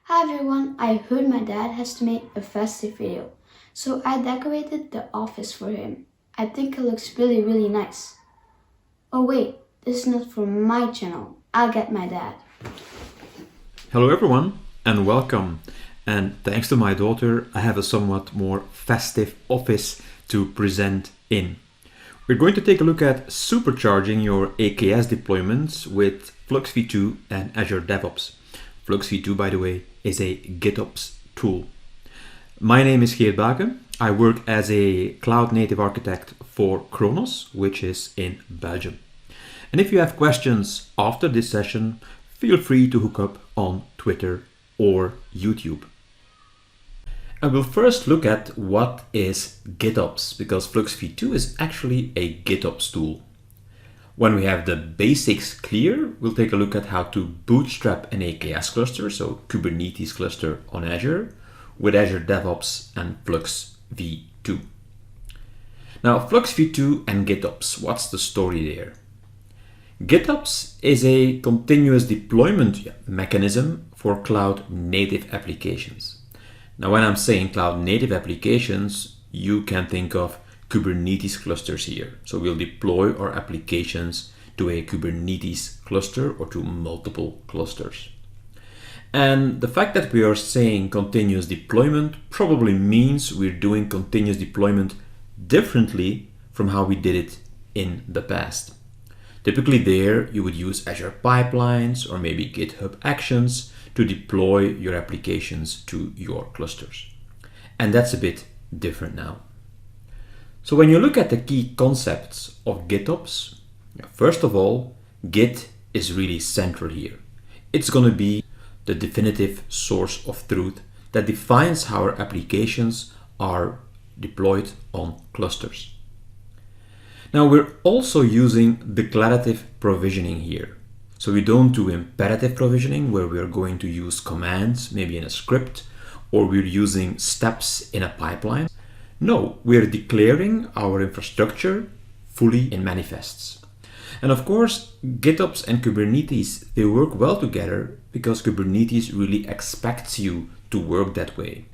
Hi everyone, I heard my dad has to make a festive video, so I decorated the office for him. I think it looks really nice. Oh wait, this is not from my channel. I'll get my dad. Hello everyone and welcome. And thanks to my daughter, I have a somewhat more festive office to present in. We're going to take a look at supercharging your AKS deployments with Flux v2 and Azure DevOps. Flux v2, by the way, is a GitOps tool. My name is Geert Baeke. I work as a cloud native architect for Kronos, which is in Belgium. And if you have questions after this session, feel free to hook up on Twitter or YouTube. And we'll first look at what is GitOps, because Flux v2 is actually a GitOps tool. When we have the basics clear, we'll take a look at how to bootstrap an AKS cluster, so Kubernetes cluster on Azure, with Azure DevOps and Flux v2. Now, Flux v2 and GitOps, what's the story there? GitOps is a continuous deployment mechanism for cloud native applications. Now, when I'm saying cloud native applications, you can think of Kubernetes clusters here. So we'll deploy our applications to a Kubernetes cluster or to multiple clusters. And the fact that we are saying continuous deployment probably means we're doing continuous deployment differently from how we did it in the past. Typically there you would use Azure pipelines or maybe GitHub Actions to deploy your applications to your clusters. And that's a bit different now. So when you look at the key concepts of GitOps, first of all, Git is really central here. It's going to be the definitive source of truth that defines how our applications are deployed on clusters. Now we're also using declarative provisioning here. So we don't do imperative provisioning where we're going to use commands, maybe in a script, or we're using steps in a pipeline. No, we're declaring our infrastructure fully in manifests. And of course, GitOps and Kubernetes, they work well together because Kubernetes really expects you to work that way.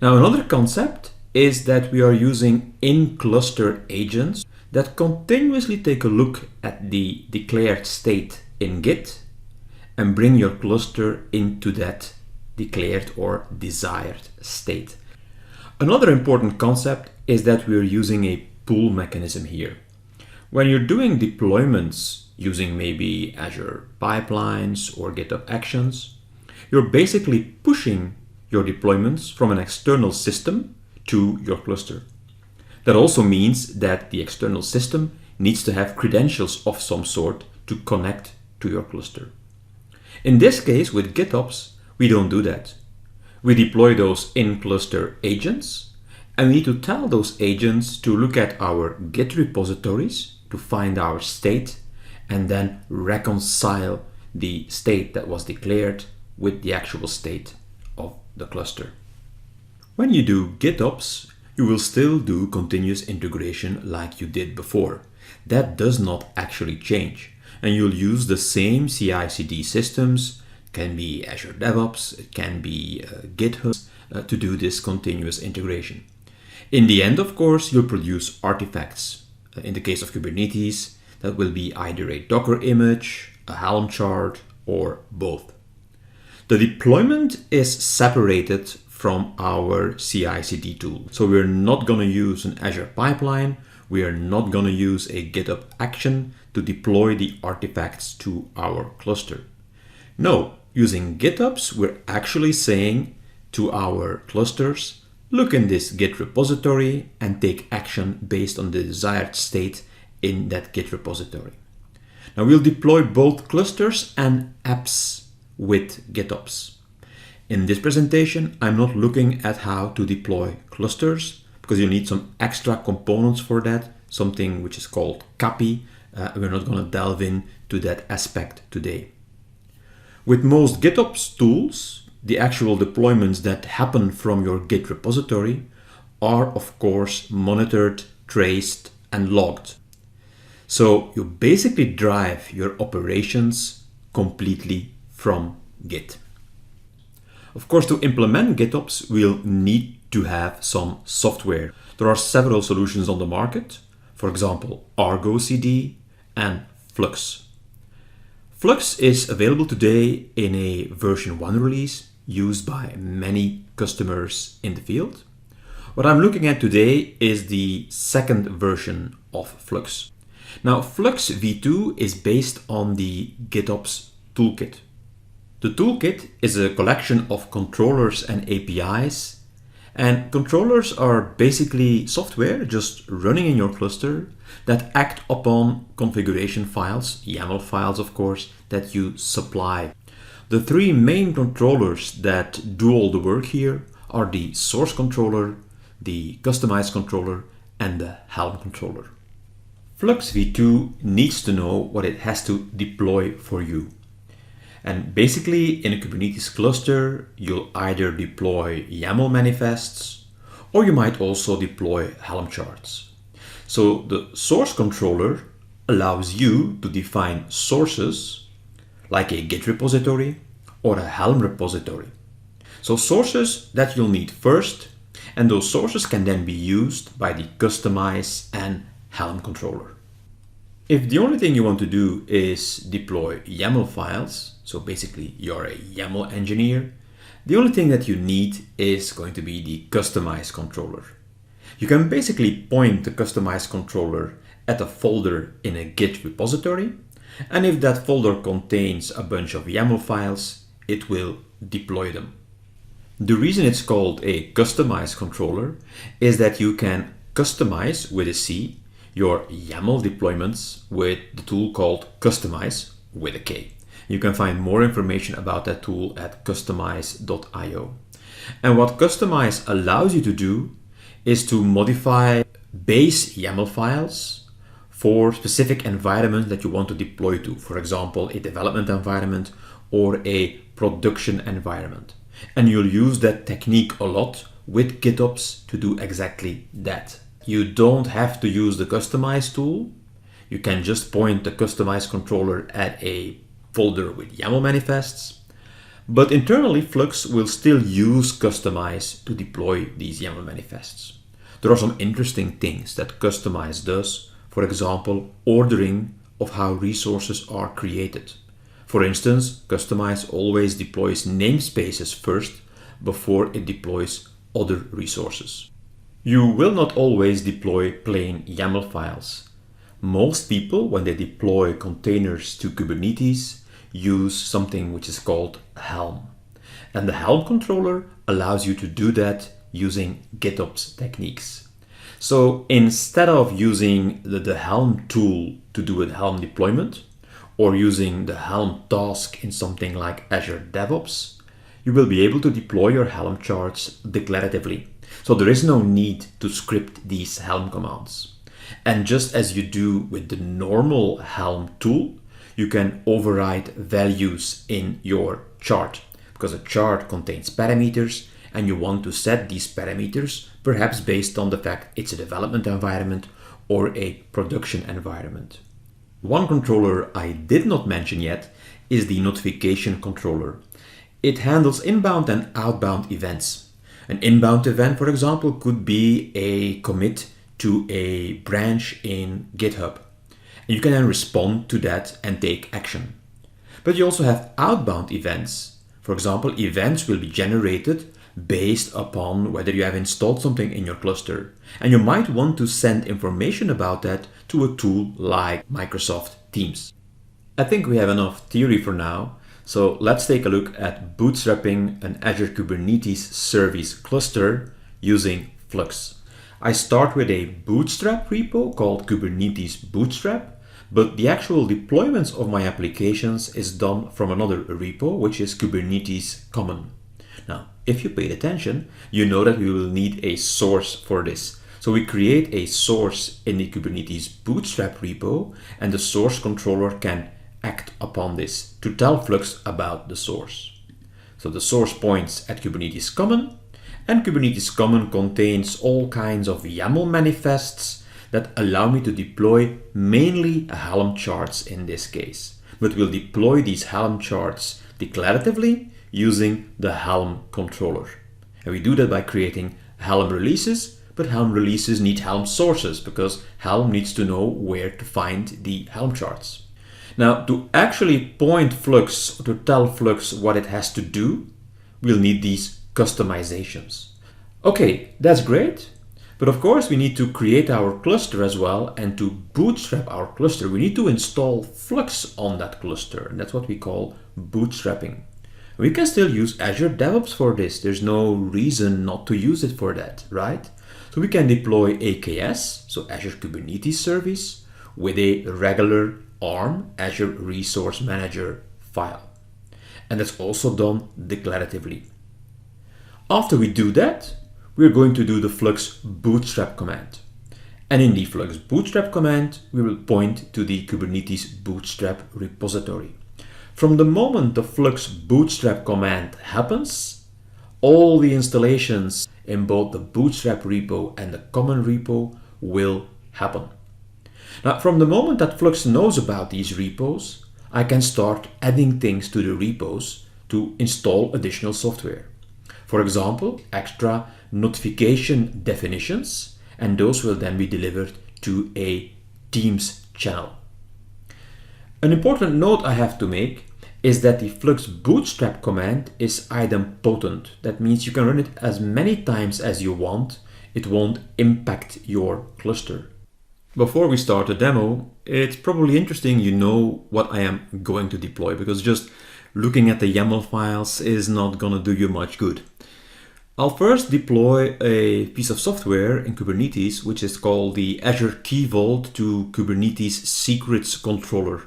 Now, another concept is that we are using in-cluster agents that continuously take a look at the declared state in Git and bring your cluster into that declared or desired state. Another important concept is that we're using a pull mechanism here. When you're doing deployments using maybe Azure pipelines or GitHub Actions, you're basically pushing your deployments from an external system to your cluster. That also means that the external system needs to have credentials of some sort to connect to your cluster. In this case, with GitOps, we don't do that. We deploy those in-cluster agents, and we need to tell those agents to look at our Git repositories to find our state and then reconcile the state that was declared with the actual state of the cluster. When you do GitOps, you will still do continuous integration like you did before. That does not actually change, and you'll use the same CI/CD systems. Can be Azure DevOps, it can be GitHub to do this continuous integration. In the end, of course, you'll produce artifacts. In the case of Kubernetes, that will be either a Docker image, a Helm chart, or both. The deployment is separated from our CI/CD tool. So we're not going to use an Azure pipeline. We are not going to use a GitHub action to deploy the artifacts to our cluster. No, using GitOps, we're actually saying to our clusters, look in this Git repository and take action based on the desired state in that Git repository. Now we'll deploy both clusters and apps with GitOps. In this presentation, I'm not looking at how to deploy clusters because you need some extra components for that, something which is called CAPI. We're not going to delve into that aspect today. With most GitOps tools, the actual deployments that happen from your Git repository are, of course, monitored, traced, and logged. So you basically drive your operations completely from Git. Of course, to implement GitOps, we'll need to have some software. There are several solutions on the market, for example, Argo CD and Flux. Flux is available today in a version 1 release used by many customers in the field. What I'm looking at today is the second version of Flux. Now, Flux v2 is based on the GitOps toolkit. The toolkit is a collection of controllers and APIs, and controllers are basically software just running in your cluster that act upon configuration files, YAML files of course, that you supply. The three main controllers that do all the work here are the source controller, the customized controller, and the Helm controller. Flux v2 needs to know what it has to deploy for you. And basically, in a Kubernetes cluster, you'll either deploy YAML manifests, or you might also deploy Helm charts. So the source controller allows you to define sources like a Git repository or a Helm repository. So sources that you'll need first, and those sources can then be used by the customize and Helm controller. If the only thing you want to do is deploy YAML files, so basically you're a YAML engineer, the only thing that you need is going to be the customized controller. You can basically point the customized controller at a folder in a Git repository, and if that folder contains a bunch of YAML files, it will deploy them. The reason it's called a customized controller is that you can customize with a C your YAML deployments with the tool called Customize with a K. You can find more information about that tool at customize.io. And what Customize allows you to do is to modify base YAML files for specific environments that you want to deploy to. For example, a development environment or a production environment. And you'll use that technique a lot with GitOps to do exactly that. You don't have to use the Customize tool. You can just point the Customize controller at a folder with YAML manifests. But internally, Flux will still use Customize to deploy these YAML manifests. There are some interesting things that Customize does. For example, ordering of how resources are created. For instance, Customize always deploys namespaces first before it deploys other resources. You will not always deploy plain YAML files. Most people, when they deploy containers to Kubernetes, use something which is called Helm. And the Helm controller allows you to do that using GitOps techniques. So instead of using the Helm tool to do a Helm deployment, or using the Helm task in something like Azure DevOps, you will be able to deploy your Helm charts declaratively. So there is no need to script these Helm commands. And just as you do with the normal Helm tool, you can override values in your chart, because a chart contains parameters and you want to set these parameters perhaps based on the fact it's a development environment or a production environment. One controller I did not mention yet is the notification controller. It handles inbound and outbound events. An inbound event, for example, could be a commit to a branch in GitHub. And you can then respond to that and take action. But you also have outbound events. For example, events will be generated based upon whether you have installed something in your cluster. And you might want to send information about that to a tool like Microsoft Teams. I think we have enough theory for now, so let's take a look at bootstrapping an Azure Kubernetes service cluster using Flux. I start with a bootstrap repo called Kubernetes Bootstrap, but the actual deployments of my applications is done from another repo, which is Kubernetes Common. Now, if you paid attention, you know that we will need a source for this. So we create a source in the Kubernetes Bootstrap repo, and the source controller can act upon this to tell Flux about the source. So the source points at Kubernetes Common, and Kubernetes Common contains all kinds of YAML manifests that allow me to deploy mainly Helm charts in this case. But we'll deploy these Helm charts declaratively using the Helm controller. And we do that by creating Helm releases, but Helm releases need Helm sources because Helm needs to know where to find the Helm charts. Now, to actually point Flux, or to tell Flux what it has to do, we'll need these customizations. Okay, that's great. But of course, we need to create our cluster as well, and to bootstrap our cluster, we need to install Flux on that cluster. And that's what we call bootstrapping. We can still use Azure DevOps for this. There's no reason not to use it for that, right? So we can deploy AKS, so Azure Kubernetes Service, with a regular ARM, Azure Resource Manager file. And that's also done declaratively. After we do that, we're going to do the Flux bootstrap command. And in the Flux bootstrap command, we will point to the Kubernetes bootstrap repository. From the moment the Flux bootstrap command happens, all the installations in both the bootstrap repo and the common repo will happen. Now, from the moment that Flux knows about these repos, I can start adding things to the repos to install additional software. For example, extra notification definitions, and those will then be delivered to a Teams channel. An important note I have to make is that the Flux bootstrap command is idempotent. That means you can run it as many times as you want. It won't impact your cluster. Before we start the demo, it's probably interesting you know what I am going to deploy, because just looking at the YAML files is not going to do you much good. I'll first deploy a piece of software in Kubernetes, which is called the Azure Key Vault to Kubernetes Secrets Controller.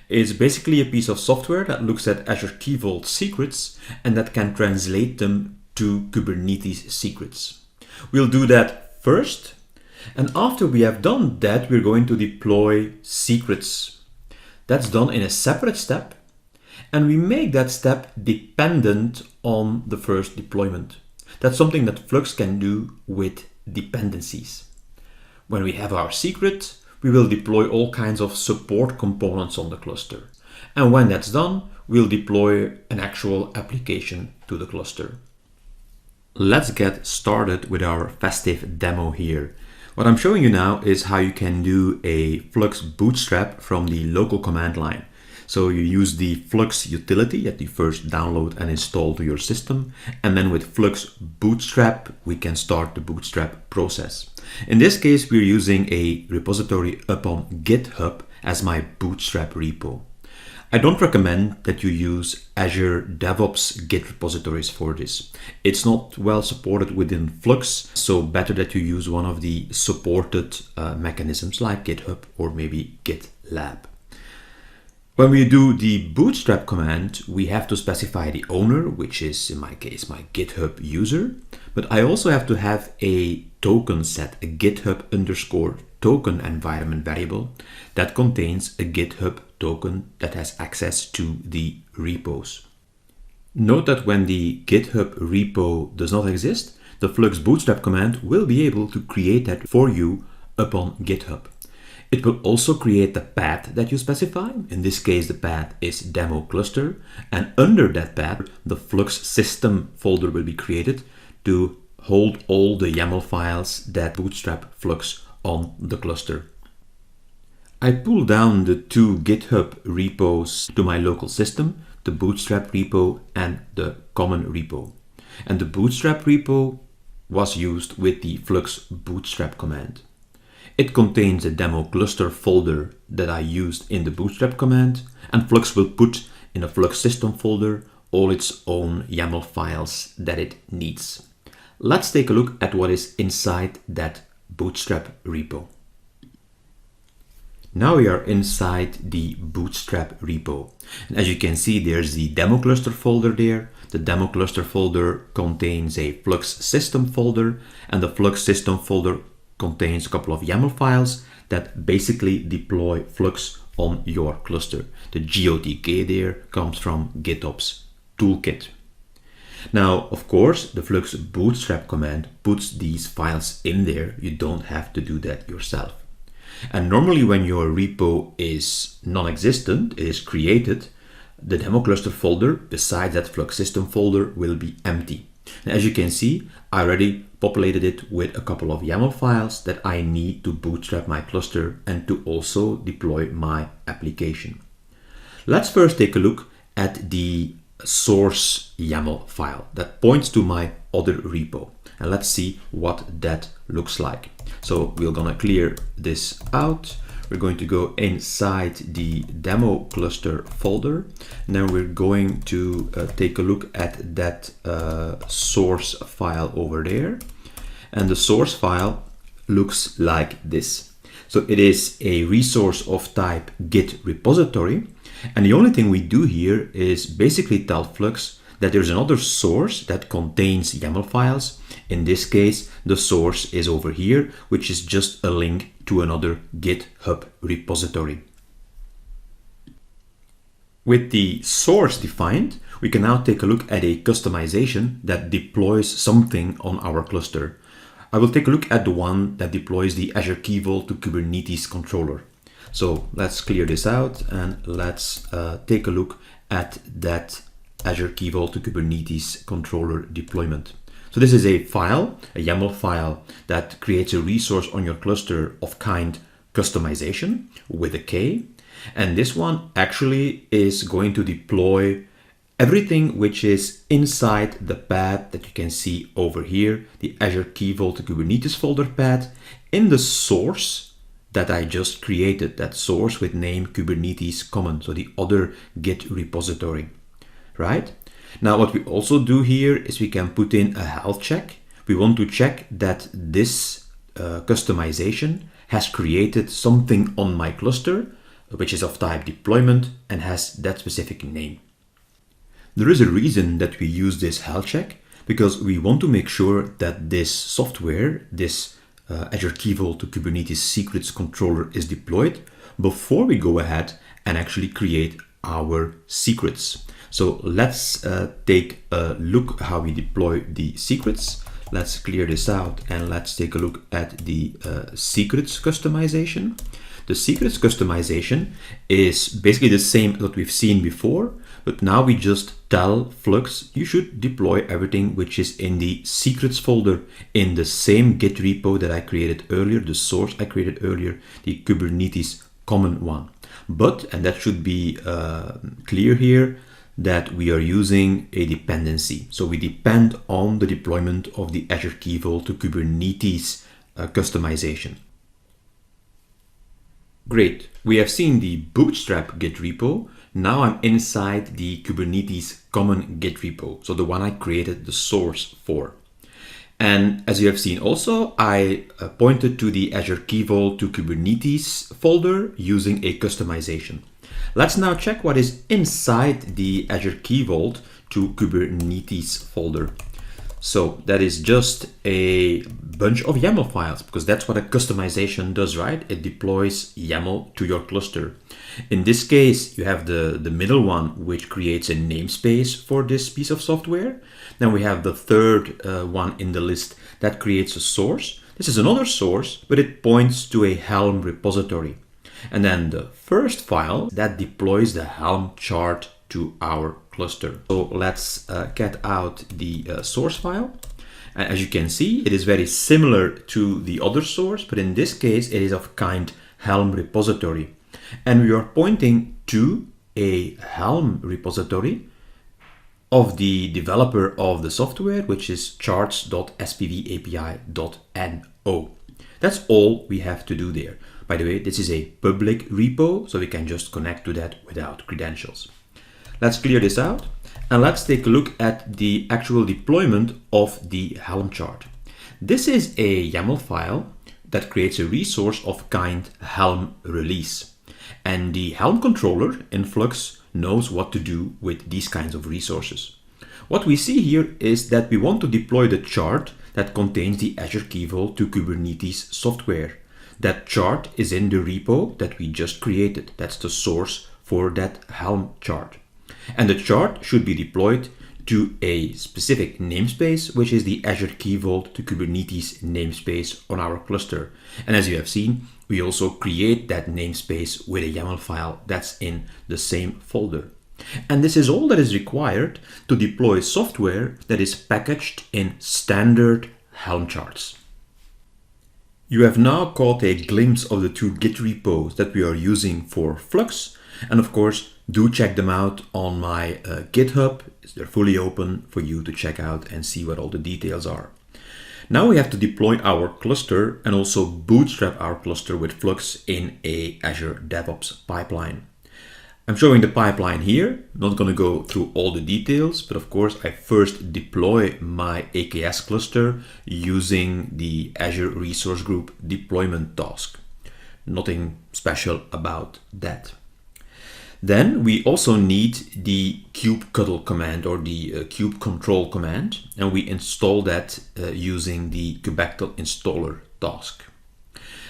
It's basically a piece of software that looks at Azure Key Vault secrets and that can translate them to Kubernetes secrets. We'll do that first. And after we have done that, we're going to deploy secrets. That's done in a separate step, and we make that step dependent on the first deployment. That's something that Flux can do with dependencies. When we have our secret, we will deploy all kinds of support components on the cluster. And when that's done, we'll deploy an actual application to the cluster. Let's get started with our festive demo here. What I'm showing you now is how you can do a Flux bootstrap from the local command line. So you use the Flux utility that you first download and install to your system. And then with Flux bootstrap, we can start the bootstrap process. In this case, we're using a repository up on GitHub as my bootstrap repo. I don't recommend that you use Azure DevOps Git repositories for this. It's not well supported within Flux, so better that you use one of the supported mechanisms like GitHub or maybe GitLab. When we do the bootstrap command, we have to specify the owner, which is in my case my GitHub user, but I also have to have a token set, a GitHub_token environment variable that contains a GitHub token that has access to the repos. Note that when the GitHub repo does not exist, the Flux bootstrap command will be able to create that for you upon GitHub. It will also create the path that you specify. In this case, the path is demo cluster, and under that path, the Flux system folder will be created to hold all the YAML files that bootstrap Flux on the cluster. I pull down the two GitHub repos to my local system, the bootstrap repo and the common repo. And the bootstrap repo was used with the Flux bootstrap command. It contains a demo cluster folder that I used in the bootstrap command, and Flux will put in a Flux system folder all its own YAML files that it needs. Let's take a look at what is inside that bootstrap repo. Now we are inside the bootstrap repo. And as you can see, there's the demo cluster folder there. The demo cluster folder contains a Flux system folder, and the Flux system folder contains a couple of YAML files that basically deploy Flux on your cluster. The GOTK there comes from GitOps toolkit. Now, of course, the Flux bootstrap command puts these files in there. You don't have to do that yourself. And normally when your repo is non-existent, it is created, the demo cluster folder beside that Flux system folder will be empty. And as you can see, I already populated it with a couple of YAML files that I need to bootstrap my cluster and to also deploy my application. Let's first take a look at the source YAML file that points to my other repo. And let's see what that looks like. So we're gonna clear this out. We're going to go inside the demo cluster folder. And then we're going to take a look at that source file over there. And the source file looks like this. So it is a resource of type Git repository. And the only thing we do here is basically tell Flux that there's another source that contains YAML files. In this case, the source is over here, which is just a link to another GitHub repository. With the source defined, we can now take a look at a customization that deploys something on our cluster. I will take a look at the one that deploys the Azure Key Vault to Kubernetes controller. So let's clear this out and let's take a look at that Azure Key Vault to Kubernetes controller deployment. So this is a file, a YAML file that creates a resource on your cluster of kind customization with a K. And this one actually is going to deploy everything which is inside the path that you can see over here, the Azure Key Vault to Kubernetes folder path in the source that I just created, that source with name Kubernetes common, so the other Git repository, right? Now what we also do here is we can put in a health check. We want to check that this customization has created something on my cluster, which is of type deployment and has that specific name. There is a reason that we use this health check, because we want to make sure that this software, this Azure Key Vault to Kubernetes secrets controller is deployed before we go ahead and actually create our secrets. So let's take a look how we deploy the secrets. Let's clear this out and let's take a look at the secrets customization. The secrets customization is basically the same as what we've seen before, but now we just tell Flux, you should deploy everything which is in the secrets folder in the same Git repo that I created earlier, the source I created earlier, the Kubernetes common one. But, and that should be clear here, that we are using a dependency. So we depend on the deployment of the Azure Key Vault to Kubernetes customization. Great, we have seen the Bootstrap Git repo. Now I'm inside the Kubernetes common Git repo, so the one I created the source for. And as you have seen also, I pointed to the Azure Key Vault to Kubernetes folder using a customization. Let's now check what is inside the Azure Key Vault to Kubernetes folder. So that is just a bunch of YAML files, because that's what a customization does, right? It deploys YAML to your cluster. In this case, you have the middle one, which creates a namespace for this piece of software. Then we have the third one in the list that creates a source. This is another source, but it points to a Helm repository. And then the first file that deploys the Helm chart to our cluster. So let's get out the source file. And as you can see, it is very similar to the other source, but in this case, it is of kind Helm repository. And we are pointing to a Helm repository of the developer of the software, which is charts.spvapi.no. That's all we have to do there. By the way, this is a public repo, so we can just connect to that without credentials. Let's clear this out and let's take a look at the actual deployment of the Helm chart. This is a YAML file that creates a resource of kind Helm release. And the Helm controller in Flux knows what to do with these kinds of resources. What we see here is that we want to deploy the chart that contains the Azure Key Vault to Kubernetes software. That chart is in the repo that we just created. That's the source for that Helm chart. And the chart should be deployed to a specific namespace, which is the Azure Key Vault to Kubernetes namespace on our cluster. And as you have seen, we also create that namespace with a YAML file that's in the same folder. And this is all that is required to deploy software that is packaged in standard Helm charts. You have now caught a glimpse of the two Git repos that we are using for Flux. And of course, do check them out on my GitHub. They're fully open for you to check out and see what all the details are. Now we have to deploy our cluster and also bootstrap our cluster with Flux in a Azure DevOps pipeline. I'm showing the pipeline here, not going to go through all the details, but of course I first deploy my AKS cluster using the Azure Resource Group deployment task. Nothing special about that. Then we also need the kubectl command or the kube control command, and we install that using the kubectl installer task.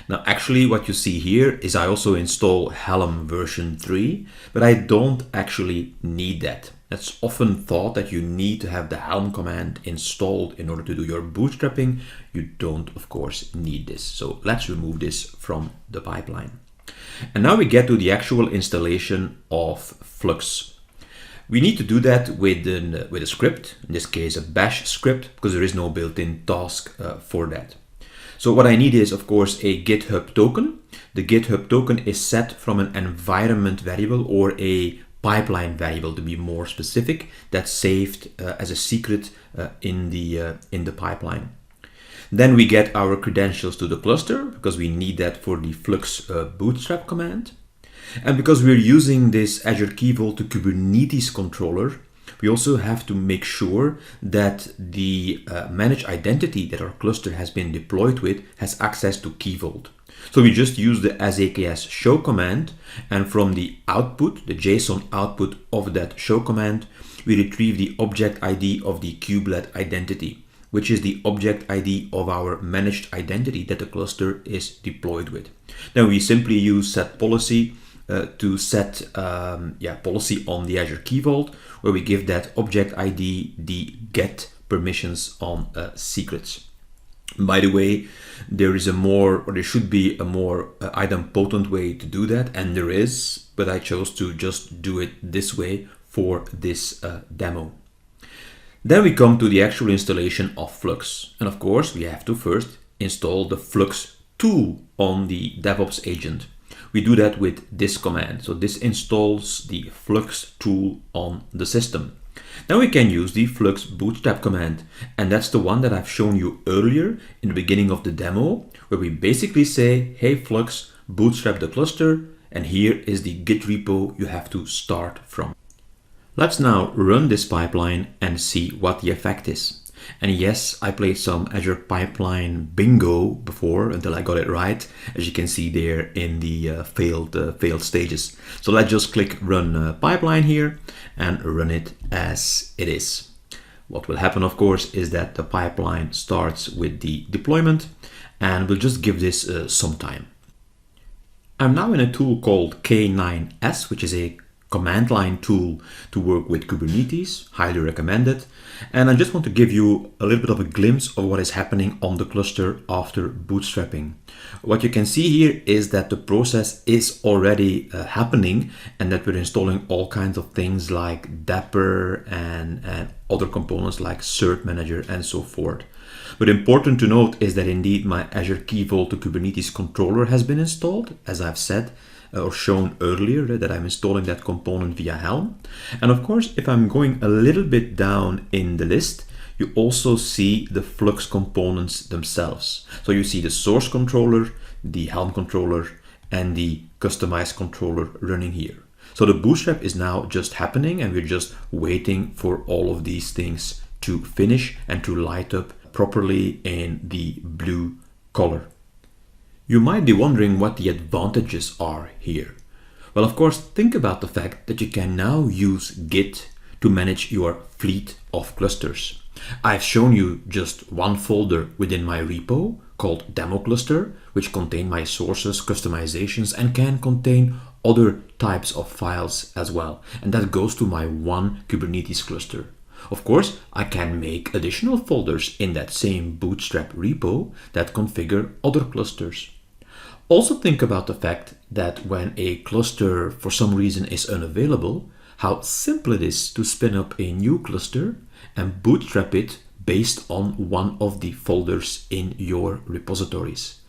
Now actually what you see here is I also install Helm version 3, but I don't actually need that. That's often thought that you need to have the Helm command installed in order to do your bootstrapping. You don't, of course, need this. So let's remove this from the pipeline. And now we get to the actual installation of Flux. We need to do that with a script, in this case a bash script, because there is no built-in task for that. So what I need is, of course, a GitHub token. The GitHub token is set from an environment variable or a pipeline variable, to be more specific, that's saved as a secret in the pipeline. Then we get our credentials to the cluster because we need that for the Flux bootstrap command. And because we're using this Azure Key Vault to Kubernetes controller, we also have to make sure that the managed identity that our cluster has been deployed with has access to Key Vault. So we just use the AKS show command, and from the output, the JSON output of that show command, we retrieve the object ID of the kubelet identity, which is the object ID of our managed identity that the cluster is deployed with. Then we simply use set policy to set policy on the Azure Key Vault, where we give that object ID the get permissions on secrets. By the way, there should be a more idempotent way to do that, and there is, but I chose to just do it this way for this demo. Then we come to the actual installation of Flux. And of course, we have to first install the Flux tool on the DevOps agent. We do that with this command. So this installs the Flux tool on the system. Now we can use the Flux bootstrap command, and that's the one that I've shown you earlier in the beginning of the demo, where we basically say, hey Flux, bootstrap the cluster, and here is the Git repo you have to start from. Let's now run this pipeline and see what the effect is. And yes, I played some Azure Pipeline bingo before until I got it right, as you can see there in the failed stages. So let's just click run pipeline here and run it as it is. What will happen, of course, is that the pipeline starts with the deployment, and we'll just give this some time. I'm now in a tool called K9S, which is a command line tool to work with Kubernetes, highly recommended. And I just want to give you a little bit of a glimpse of what is happening on the cluster after bootstrapping. What you can see here is that the process is already happening, and that we're installing all kinds of things like Dapper and other components like Cert Manager and so forth. But important to note is that indeed my Azure Key Vault to Kubernetes controller has been installed, as I've said, or shown earlier, that I'm installing that component via Helm. And of course, if I'm going a little bit down in the list, you also see the Flux components themselves. So you see the source controller, the Helm controller, and the customized controller running here. So the bootstrap is now just happening, and we're just waiting for all of these things to finish and to light up properly in the blue color. You might be wondering what the advantages are here. Well, of course, think about the fact that you can now use Git to manage your fleet of clusters. I've shown you just one folder within my repo called demo cluster, which contain my sources, customizations, and can contain other types of files as well. And that goes to my one Kubernetes cluster. Of course, I can make additional folders in that same bootstrap repo that configure other clusters. Also think about the fact that when a cluster for some reason is unavailable, how simple it is to spin up a new cluster and bootstrap it based on one of the folders in your repositories.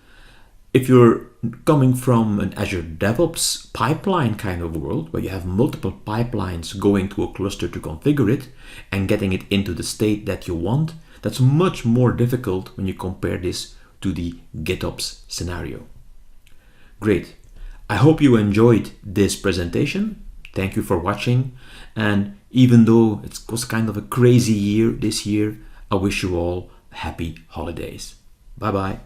If you're coming from an Azure DevOps pipeline kind of world, where you have multiple pipelines going to a cluster to configure it and getting it into the state that you want, that's much more difficult when you compare this to the GitOps scenario. Great. I hope you enjoyed this presentation. Thank you for watching. And even though it was kind of a crazy year this year, I wish you all happy holidays. Bye-bye.